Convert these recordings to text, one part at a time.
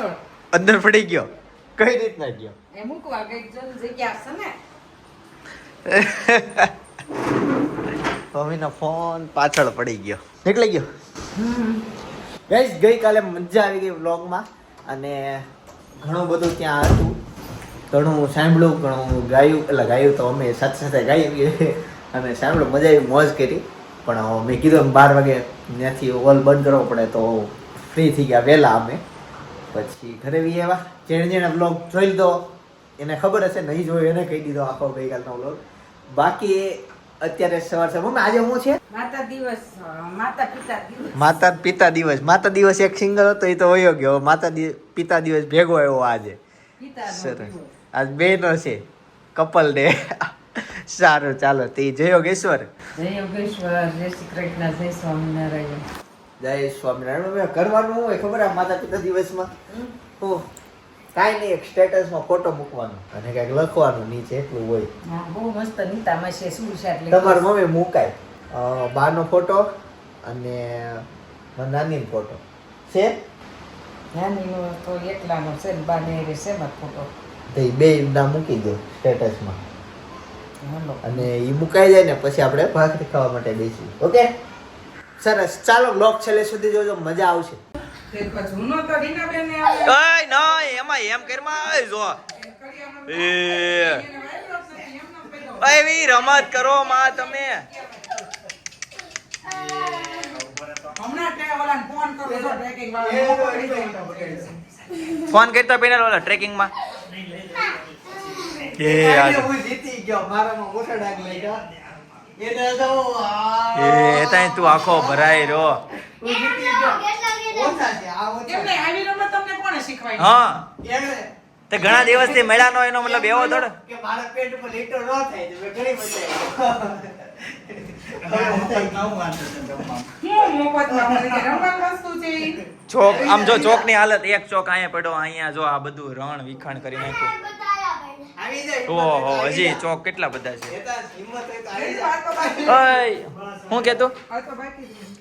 પાછળ અંદર પડી ગયો. કઈ રીતના ગયો? એ મૂકવા ગઈ જગ્યા છે ને. મમ્મીનો ફોન પાછળ પડી ગયો, નીકળી ગયો. ગાઈસ ગઈકાલે મજા આવી ગઈ વ્લોગમાં અને ઘણું બધું ત્યાં હતું. ઘણું સાંભળ્યું, ઘણું ગાયું. એટલે ગાયું તો અમે સાથે સાથે ગાઈ અને સાંભળ્યું, મજા આવી, મોજ કરી. પણ મેં કીધું 12 વાગે ત્યાંથી હોલ બંધ કરવો પડે તો ફ્રી થઈ ગયા વહેલા અમે. પછી ઘરે બી એવા જેણે વ્લોગ જોઈ લીધો એને ખબર હશે, નહીં જોયું એને કહી દીધો આખો ગઈકાલનો વ્લોગ. બાકી અત્યારે સવાર મમ્મી આજે હું છે માતા દિવસ, માતા પિતા દિવસ. માતા પિતા દિવસ. માતા દિવસ એક સિંગલ હતો એ તો વયો ગયો. માતા પિતા દિવસ ભેગો આવ્યો આજે. સરસ, આજ બેનો છે, કપલ ડે. સારું, ચાલો. તે જય યોગેશ્વર. જય યોગેશ્વર, જય શ્રી કૃષ્ણ, જય સ્વામિનારાયણ. જય સ્વામિનારાયણ. કરવાનું હોય ખબર આ માતા પિતા દિવસમાં? કાંઈ નહીં, એક સ્ટેટસમાં ફોટો મૂકવાનો અને કંઈક લખવાનું નીચે, એટલું હોય. હા, બહુ મસ્ત નીતામાં છે. શું છે એટલે તમારી મમ્મી મુકાય બાનો ફોટો અને નાનીનો ફોટો છે. નાનીનો તો એકલાનો છે ને બાને છે મત ફોટો. તો એ બે ના મૂકી દો સ્ટેટસમાં હાલો. અને એ મુકાઈ જાય ને પછી આપણે ભાખરી ખાવા માટે બેસીએ. ઓકે, સરસ. ચાલો, બ્લોગ છેલ્લે સુધી જોજો, મજા આવશે. એમાં એમ કરમાં જો એવી રમત કરો માં તમે. ફોન કરતા પેનલ વાળા ટ્રેકિંગ માં કે જીતી ગયો મારામાં મોટા ડાગ લઈ ગયા એને તો એ તાય તું આખો ભરાઈ રો. તું જીતી ગયો. ઓછા છે આ ઓછા. એમને આવી રમત તમને કોણે શીખવાડી? હા, તે ઘણા દિવસથી મળ્યા નો એનો મતલબ એવો થોડો કે મારા પેટ ઉપર લીટર ન થાય તો મેં ઘણી મજા ચોક આમ જો ચોક ની હાલત, એક ચોક અહીંયા પડ્યો, અહીંયા જો આ બધું રણ વિખાણ કરી નાખ્યું. આવી જાય. ઓહો, હજી ચોક કેટલા બધા છે. એતા હિંમત હોય તો આવી જાય. ઓય હું કેતો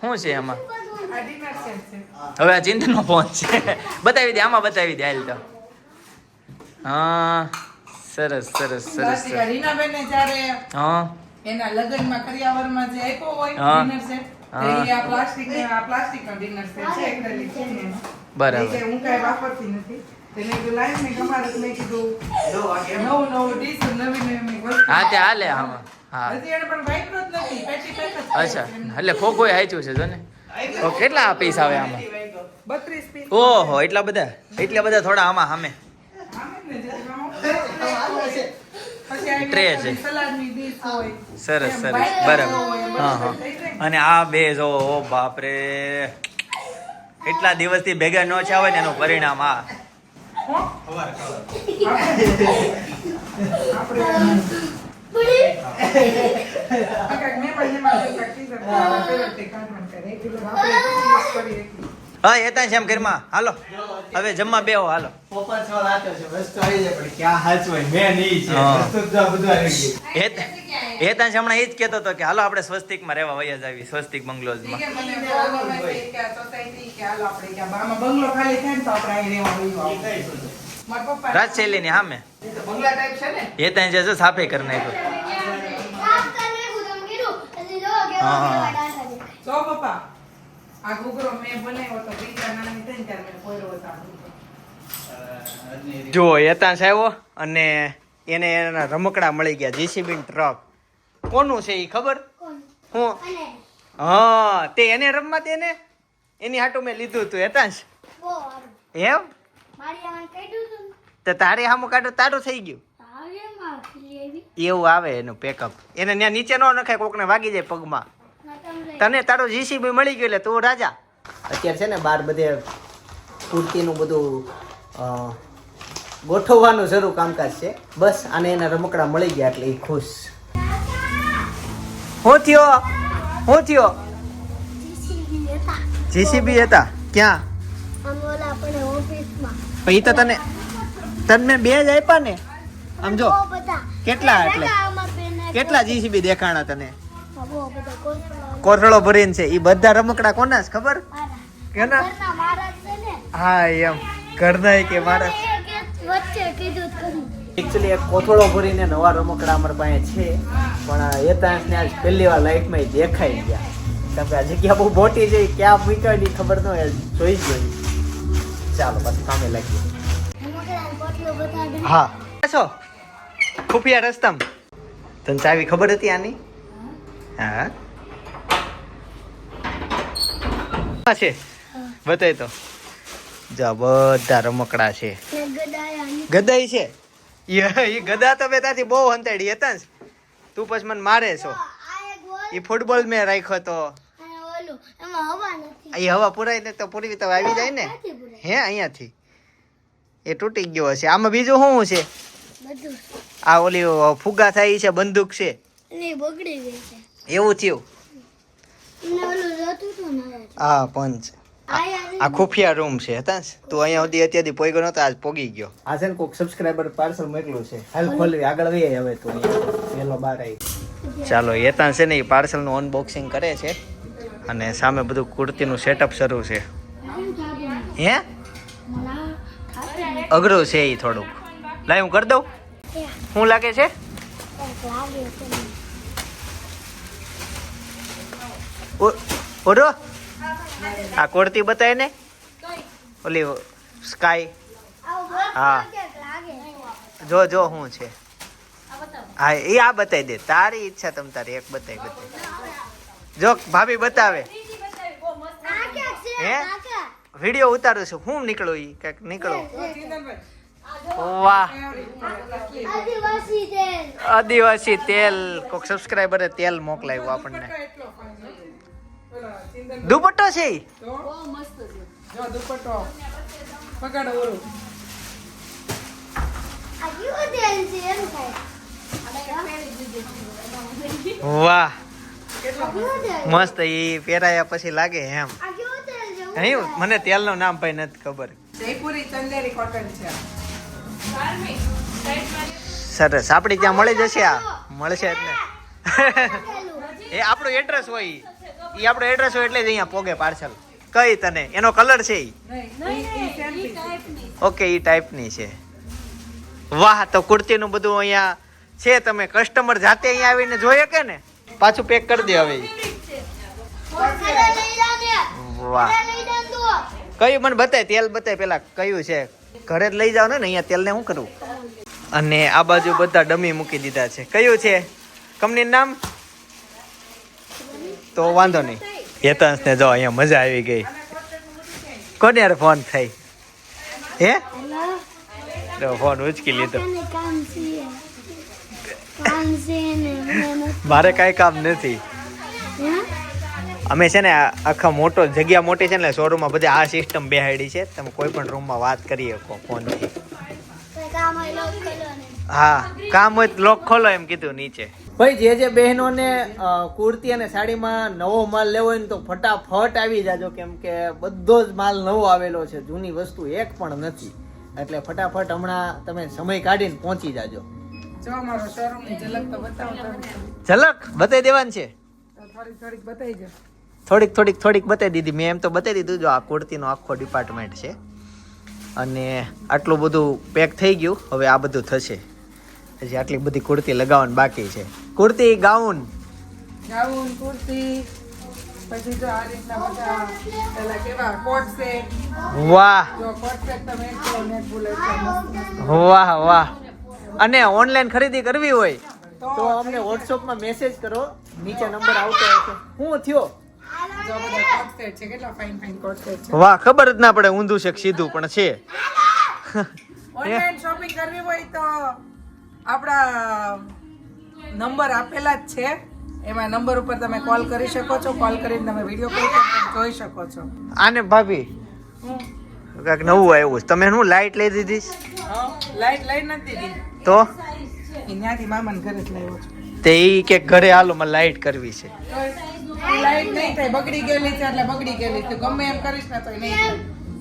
શું છે એમાં? હવે આ ચિંતનો ફોન છે. બતાવી દે, આમાં બતાવી દે. હાલ તો હા, સરસ સરસ સરસ. રીનાબેન ને જ્યારે હા, એના લગનમાં કરિયાવરમાં જે આપ્યો હોય હા. ડિનર સેટ, એ આ પ્લાસ્ટિક નો ડિનર સેટ છે. એકદમ છે ને. બરાબર. એ હું કાંઈ વાપરતી નથી. તેને કીધું લાઈવ મેં ગમાડું, મેં કીધું નવું ડીશ, નવી વસ્તુ. હા તે હાલે આમાં. હા, હજી એને પણ વાપર્યો જ નથી, પેટી પેક જ છે. અચ્છા, એટલે ખોખો હાચ્યું છે જો ને. તો કેટલા પીસ આવે આમાં? 32 પીસ. ઓહો, એટલા બધા થોડા આમાં સામે ટ્રે છે. સલાડની ડીશ હોય. સરસ સરસ, બરાબર. હા હા. અને આ બે જો, ઓ બાપરે, એટલા દિવસથી ભેગા ન થયા હોય ને એનું પરિણામ આ. હા, એ ત્યાં છે એમ ઘરમાં. હાલો હવે જમવા બેહો. હાલો. પોપર છો લાતો છે વસ્તુ આવી જાય પણ ક્યાં હાચવાય મેં નહીં છે વસ્તુ તો બધું આવી ગયું. એ ત્યાં હમણાં એ જ કહેતો હતો કે હાલો આપણે સ્વસ્તિકમાં રહેવા વયા જાવી, સ્વસ્તિક બંગલોઝમાં. બંગલો ખાલી થાય ને તો આપણે અહીં રહેવા વયું. મારા પપ્પા રાજશૈલી ની સામે બંગલા ટાઈપ છે ને. એ ત્યાં જજો, સાફે કરી નાખ્યો. જો પપ્પા, આ ઘૂઘરો મેં બનાવ્યો તો દીકરા નાની થઈ ત્યારે મેં ખોયરો હતો આ ઘૂઘરો. જો એતાંશ આવ્યો અને એને એના રમકડા મળી ગયા. જીસીબી ટ્રક કોનું છે એ ખબર? હું હા, તે એને રમવા દે ને, એની હાટું મેં લીધું હતું. એતાંશ એમ તો તારે સામું કાઢો તારું થઈ ગયું એવું આવે એનું પેકઅપ. એને ત્યાં નીચે ન નખાય, કોકને વાગી જાય પગમાં. તને તારો જીસીબી મળી ગયો એટલે તું રાજા. અત્યારે છે ને બાર બધે કુર્તીનું બધું ગોઠવવાનું શરૂ કામકાજ છે. બસ આને એના રમકડા મળી ગયા એટલે એ ખુશ. શું થયો? જીસીબી હતા ક્યાં? પછી તો તને મેં 2 જ આપ્યા ને. આમ જો કેટલા, એટલે કેટલા જીસીબી દેખાણા તને? કોથળો ભરીને છે. એ બધા રમકડા કોના છે ખબર? કેના? હા એમ કરના કે મારા એકચ્યુઅલી એક કોથળો ભરીને નવા રમકડા અમારા પાસે છે, પણ હેતાંશને આજ પહેલી વાર લાઈફમાં દેખાઈ ગયા. કેમ કે આ જગ્યા બહુ મોટી છે, ક્યાં મૂક્યા ની ખબર ન હોય, જોઈ જ નહીં. ચાલો પછી કામે લાગીએ. હા છો ખુફિયા રસ્તામાં તને ચાવી ખબર હતી આની? હા છે બતાય તો. જા બધા રમકડા છે. ગદાઈ છે એ ગદા તો મેં ત્યાંથી બહુ હંતાડી હતા ને. તું પછી મને મારે છો. એ ફૂટબોલ મેં રાખ્યો તો એ હવા પુરાય ને તો પૂરી તો આવી જાય ને. હે અહીંયાથી એ તૂટી ગયો હશે. આમાં બીજું શું છે? આ ઓલી ફુગા થાય છે, બંદૂક છે, એવું થયું. હા પંચ આ ખુફિયા રૂમ છે હતા. તું અહીંયા સુધી અત્યારથી પોઈ નતો, આજ પોગી ગયો. આ છે ને કોઈક સબસ્ક્રાઇબર પાર્સલ મોકલું છે. હાલ ખોલવી આગળ વહી હવે તું પેલો બહાર આવી. ચાલો હેતાન છે ને એ પાર્સલનું અનબોક્સિંગ કરે છે અને સામે બધું કુર્તીનું સેટઅપ શરૂ છે. હે અઘરું છે એ થોડુંક. લાય હું કરી દઉં. શું લાગે છે? ઓરો આ કુર્તી બતાય ને ઓલી સ્કાય. હા જો જો શું છે. હા એ આ બતાવી દે. તારી ઈચ્છા તમ તારી એક બતાવી. જો ભાભી બતાવે. હે વિડીયો ઉતારું છું. હું નીકળું ઈ કઈક નીકળું. વાહ આદિવાસી તેલ. કોઈક સબસ્ક્રાઇબરે તેલ મોકલાવ્યું આપણને. દુપટ્ટો છે ઈ? જો દુપટ્ટો પકડ ઓરું. વાહ મસ્ત. ઈ પહેરાયા પછી લાગે એમ. અહીં મને તેલનું નામ ભાઈ નથી ખબર. જયપુરી ચંદેરી કોટન છે. સરસ. આપડી ત્યાં મળી જશે. આ મળશે જ ને. એ આપણું એડ્રેસ હોય. એ આપણું એડ્રેસ હોય એટલે જ અહીંયા પોગે પાર્સલ. કઈ તને એનો કલર છે ઈ? ઓકે ઈ ટાઈપની છે. વાહ તો કુર્તીનું બધું અહીંયા છે. તમે કસ્ટમર જાતે અહીંયા આવીને જોઈએ કે ને પાછું પેક કરી દે હવે. વાહ કયું મને બતાય. તેલ બતાય પેલા કયું છે. ઘરે જ લઈ જાવ ને અહીંયા તેલને શું કરવું. અને આ બાજુ બધા ડમી મૂકી દીધા છે. કયું છે કંપનીનું નામ? તો વાંધો નહીં. હેતાંશ ને જો અહીંયા મજા આવી ગઈ. કોને યાર ફોન થઈ? હે ફોન ઉચકી લીધો. મારે કાંઈ કામ નથી. અમે છે ને આખા મોટો જગ્યા મોટી છે ને શોરૂમમાં બધી આ સિસ્ટમ બેહાડી છે. તમે કોઈ પણ રૂમમાં વાત કરી શકો ફોનથી. હા કામ હોય તો લોક ખોલો એમ કીધું નીચે. ભાઈ જે બહેનોને કુર્તી અને સાડીમાં નવો માલ લેવો હોય ને તો ફટાફટ આવી જાજો. કેમ કે બધો જ માલ નવો આવેલો છે. જૂની વસ્તુ એક પણ નથી. એટલે ફટાફટ હમણાં તમે સમય કાઢીને પહોંચી જાજો. જો અમારો શોરૂમની ઝલક તો બતાવો તમે. ઝલક બતાવી દેવાની છે. થોડીક બતાવી દો. થોડીક બતાવી દીધી મેં. એમ તો બતાવી દીધું. જો આ કુર્તીનો આખો ડિપાર્ટમેન્ટ છે અને આટલું બધું પેક થઈ ગયું. હવે આ બધું થશે. હજી આટલી બધી કુર્તી લગાવવાની બાકી છે. કુર્તી ગાઉન કુર્તી પછી જો આ રીતના બધા પેલા કેવા કોટ સેટ. વાહ જો કોટ સેટ તમે એક નેટ બુલેટ છે મસ્ત. વાહ વાહ. અને ઓનલાઈન ખરીદી કરવી હોય તો અમને વોટ્સઅપમાં મેસેજ કરો. નીચે નંબર આવતો હશે. શું થયો? જો બધા કોટ સેટ છે. કેટલા ફાઇન કોટ સેટ છે. વાહ ખબર જ ના પડે ઊંધું છે કે સીધું પણ છે. ઓનલાઈન શોપિંગ કરવી હોય તો આપણા નંબર આપેલા જ છે. એમાં નંબર ઉપર તમે કોલ કરી શકો છો. કોલ કરીને તમે વિડીયો કોલ કરીને જોઈ શકો છો. આને ભાભી કાંઈક નવું આવ્યું છે. તમે શું લાઈટ લઈ દીધી? લાઈટ લઈ નથી દીધી તો ત્યાંથી મામાને ઘરે જ લાવ્યો છું. તે ઈ કે ઘરે હાલો મને લાઈટ કરવી છે. લાઈટ નહીં થાય. બગડી ગયેલી છે એટલે બગડી ગયેલી છે. ગમે એમ કરીશ ને તો નહીં થાય.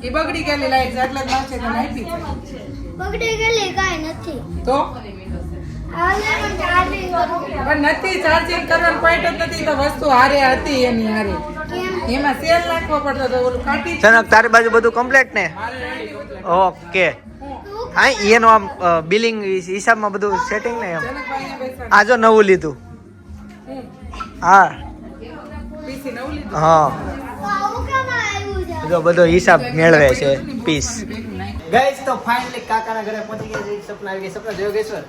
એ બગડી ગયેલી લાઈટ છે એટલે જ નાખશે તો નાખી છે. બગડી ગયેલી કાંઈ નથી. તો ચાર્જિંગ પણ નથી ચાર્જિંગ કરવાનો પોઈન્ટ જ નથી. તો વસ્તુ હારે હતી એની હારે. કેમ એમાં સેલ નાખવો પડતો તો ઓલું કાઢી સનક તારી બાજુ બધું કમ્પ્લીટ ને ઓકે હા એનો આમ બિલિંગ હિસાબમાં બધું સેટિંગ ને એમ જનકભાઈને બેસવાનું. આ જો નવું લીધું હું હા પીસી નવું લીધું. હા આવું કેમ આવ્યું છે? બધો બધો હિસાબ મેળવે છે પીસ ભેગું નાખ્યું. ગાઈસ તો ફાઇનલી કાકાના ઘરે પહોંચી ગયા છે સપના આવી ગઈ સપના જોગેશ્વર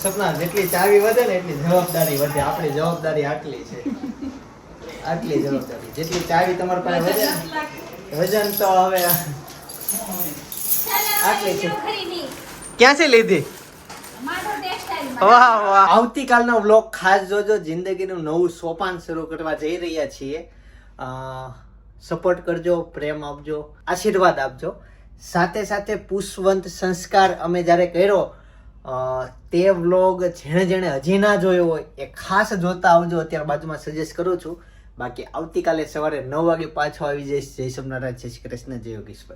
સપના જેટલી ચાવી વધે ને એટલી જવાબદારી વધે આપણી જવાબદારી આટલી છે આટલી જવાબદારી જેટલી ચાવી તમારી પાસે વધે ને વજન તો હવે આટલી છે ક્યાંથી લીધી વાહ વાહ આવતીકાલનો વ્લોગ ખાસ જોજો જિંદગીનું નવું સોપાન શરૂ કરવા જઈ રહ્યા છીએ સપોર્ટ કરજો પ્રેમ આપજો આશીર્વાદ આપજો સાથે સાથે પુષ્પવંત સંસ્કાર અમે જ્યારે કર્યો તે વ્લોગ જેણે જેણે હજી ના જોયો હોય એ ખાસ જોતા આવજો અત્યારે બાજુમાં સજેસ્ટ કરું છું બાકી આવતીકાલે સવારે 9 વાગે પાછો આવી જઈશ જય સોમનાથ જય શ્રી કૃષ્ણ જય યોગેશ્વર